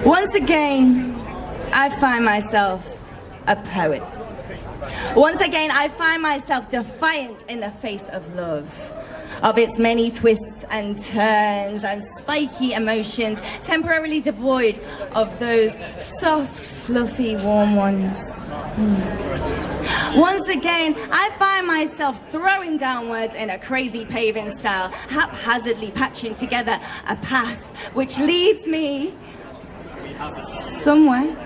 Once again, I find myself a poet. Once again, I find myself defiant in the face of love, of its many twists and turns and spiky emotions, temporarily devoid of those soft, fluffy, warm ones. Once again, I find myself throwing downwards in a crazy paving style, haphazardly patching together a path which leads me somewhere.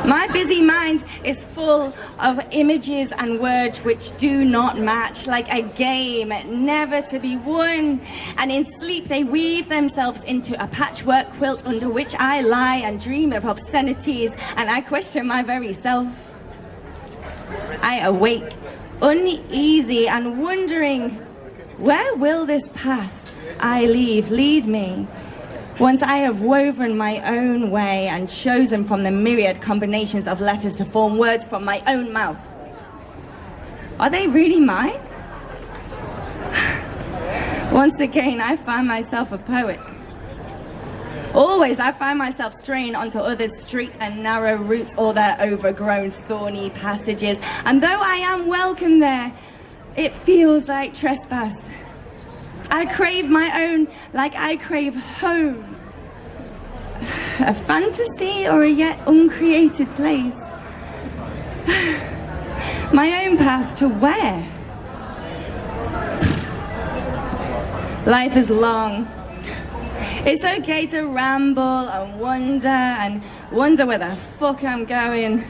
My busy mind is full of images and words which do not match, like a game never to be won. And in sleep they weave themselves into a patchwork quilt under which I lie and dream of obscenities, and I question my very self. I awake uneasy and wondering, where will this path I lead me? Once I have woven my own way and chosen from the myriad combinations of letters to form words from my own mouth. Are they really mine? Once again, I find myself a poet. Always, I find myself straying onto others' straight and narrow routes or their overgrown thorny passages. And though I am welcome there, it feels like trespass. I crave my own like I crave home. A fantasy or a yet uncreated place. My own path to where? Life is long. It's okay to ramble and wonder where the fuck I'm going,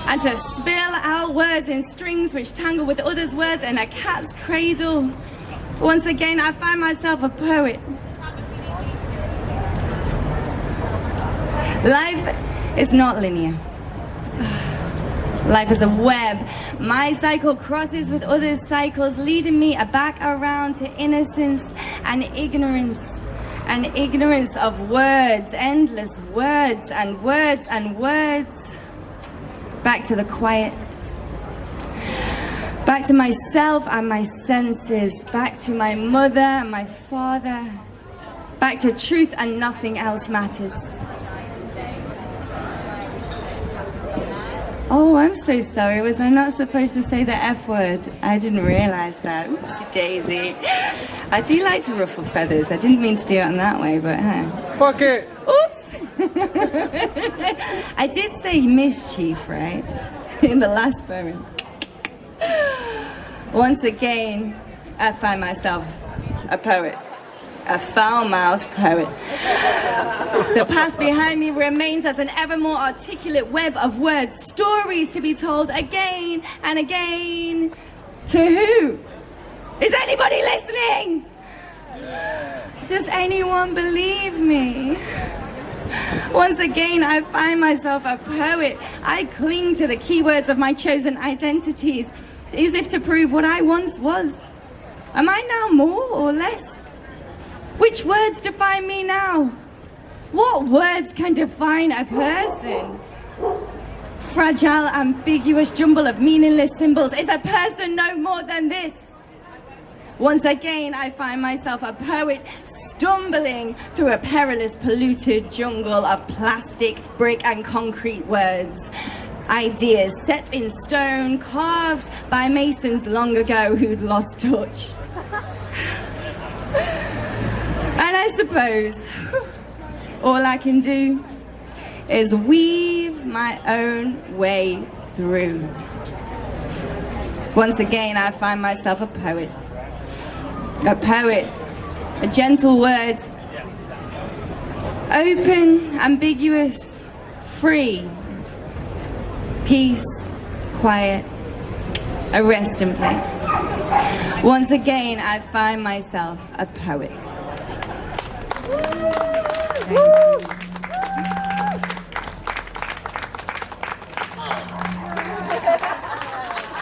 and to spill out words in strings which tangle with others' words in a cat's cradle. Once again, I find myself a poet. Life is not linear. Life is a web. My cycle crosses with others' cycles, leading me back around to innocence and ignorance. And ignorance of words, endless words and words and words. Back to the quiet. Back to myself and my senses. Back to my mother and my father. Back to truth and nothing else matters. Oh, I'm so sorry. Was I not supposed to say the F word? I didn't realize that. Oopsie daisy. I do like to ruffle feathers. I didn't mean to do it in that way, but hey. Fuck it. Oops. I did say mischief, right? In the last poem. Once again, I find myself a poet. A foul-mouthed poet. The path behind me remains as an ever more articulate web of words, stories to be told again and again. To who? Is anybody listening? Does anyone believe me? Once again, I find myself a poet. I cling to the keywords of my chosen identities, as if to prove what I once was. Am I now more or less? Which words define me now? What words can define a person? Fragile, ambiguous jumble of meaningless symbols. Is a person no more than this? Once again, I find myself a poet, stumbling through a perilous, polluted jungle of plastic, brick, and concrete words. Ideas set in stone, carved by masons long ago who'd lost touch. And I suppose all I can do is weave my own way through. Once again, I find myself a poet. A poet, a gentle word, open, ambiguous, free, peace, quiet, a resting place. Once again, I find myself a poet. Thank you.